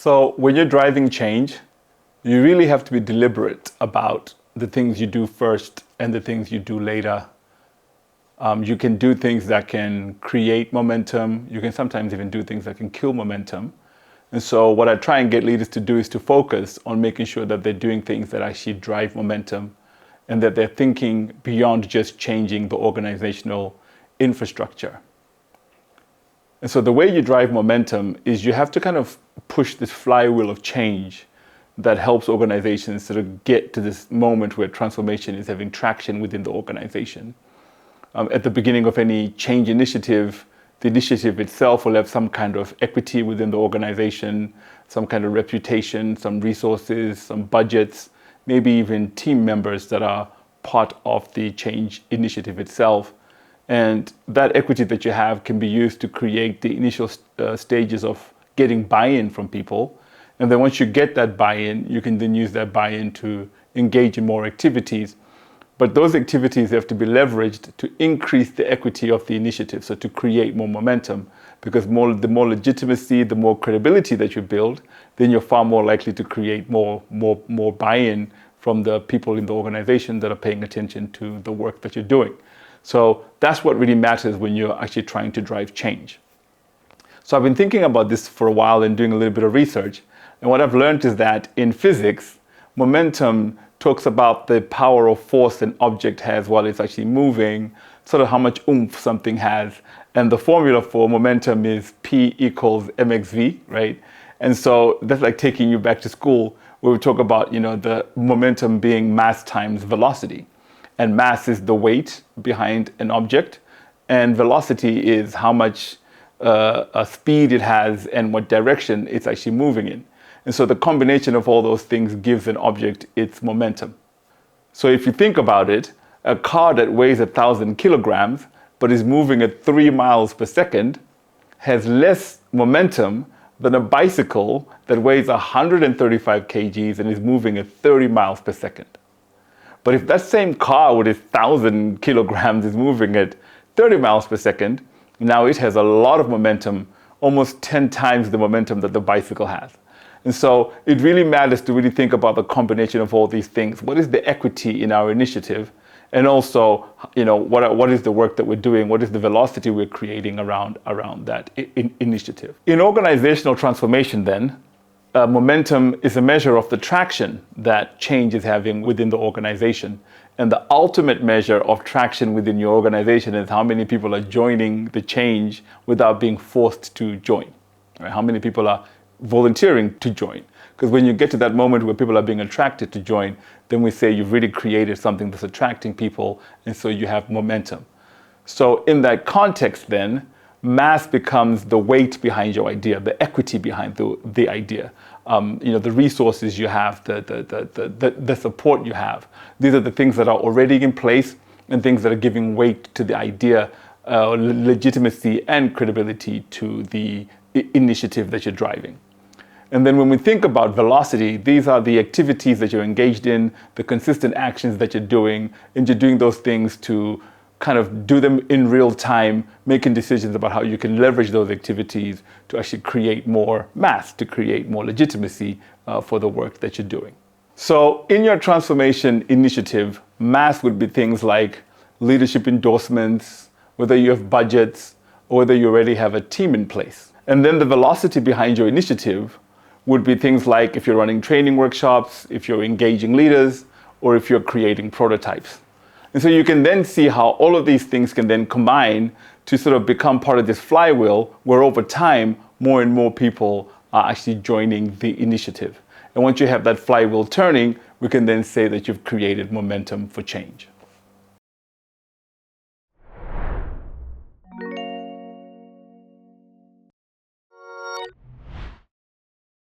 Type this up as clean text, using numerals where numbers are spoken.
So when you're driving change, you really have to be deliberate about the things you do first and the things you do later. You can do things that can create momentum. You can sometimes even do things that can kill momentum. And so what I try and get leaders to do is to focus on making sure that they're doing things that actually drive momentum and that they're thinking beyond just changing the organizational infrastructure. And so the way you drive momentum is you have to kind of push this flywheel of change that helps organizations sort of get to this moment where transformation is having traction within the organization. At the beginning of any change initiative, the initiative itself will have some kind of equity within the organization, some kind of reputation, some resources, some budgets, maybe even team members that are part of the change initiative itself. And that equity that you have can be used to create the initial stages of getting buy-in from people. And then once you get that buy-in, you can then use that buy-in to engage in more activities. But those activities have to be leveraged to increase the equity of the initiative, so to create more momentum. Because the more legitimacy, the more credibility that you build, then you're far more likely to create more buy-in from the people in the organization that are paying attention to the work that you're doing. So that's what really matters when you're actually trying to drive change. So I've been thinking about this for a while and doing a little bit of research. And what I've learned is that in physics, momentum talks about the power of force an object has while it's actually moving, sort of how much oomph something has. And the formula for momentum is P equals mxv, right? And so that's like taking you back to school where we talk about, the momentum being mass times velocity. And mass is the weight behind an object, and velocity is how much speed it has and what direction it's actually moving in. And so the combination of all those things gives an object its momentum. So if you think about it, a car that weighs 1,000 kilograms but is moving at 3 miles per second has less momentum than a bicycle that weighs 135 kgs and is moving at 30 miles per second. But if that same car with its 1,000 kilograms is moving at 30 miles per second, now it has a lot of momentum, almost 10 times the momentum that the bicycle has. And so it really matters to really think about the combination of all these things. What is the equity in our initiative? And also, what is the work that we're doing? What is the velocity we're creating around that initiative? In organizational transformation then, momentum is a measure of the traction that change is having within the organization. And the ultimate measure of traction within your organization is how many people are joining the change without being forced to join. Right? How many people are volunteering to join? Because when you get to that moment where people are being attracted to join, then we say you've really created something that's attracting people, and so you have momentum. So in that context then, mass becomes the weight behind your idea, the equity behind the idea. The resources you have, the support you have. These are the things that are already in place and things that are giving weight to the idea, legitimacy and credibility to the initiative that you're driving. And then when we think about velocity, these are the activities that you're engaged in, the consistent actions that you're doing, and you're doing those things to kind of do them in real time, making decisions about how you can leverage those activities to actually create more mass, to create more legitimacy for the work that you're doing. So in your transformation initiative, mass would be things like leadership endorsements, whether you have budgets, or whether you already have a team in place. And then the velocity behind your initiative would be things like if you're running training workshops, if you're engaging leaders, or if you're creating prototypes. And so you can then see how all of these things can then combine to sort of become part of this flywheel where over time, more and more people are actually joining the initiative. And once you have that flywheel turning, we can then say that you've created momentum for change.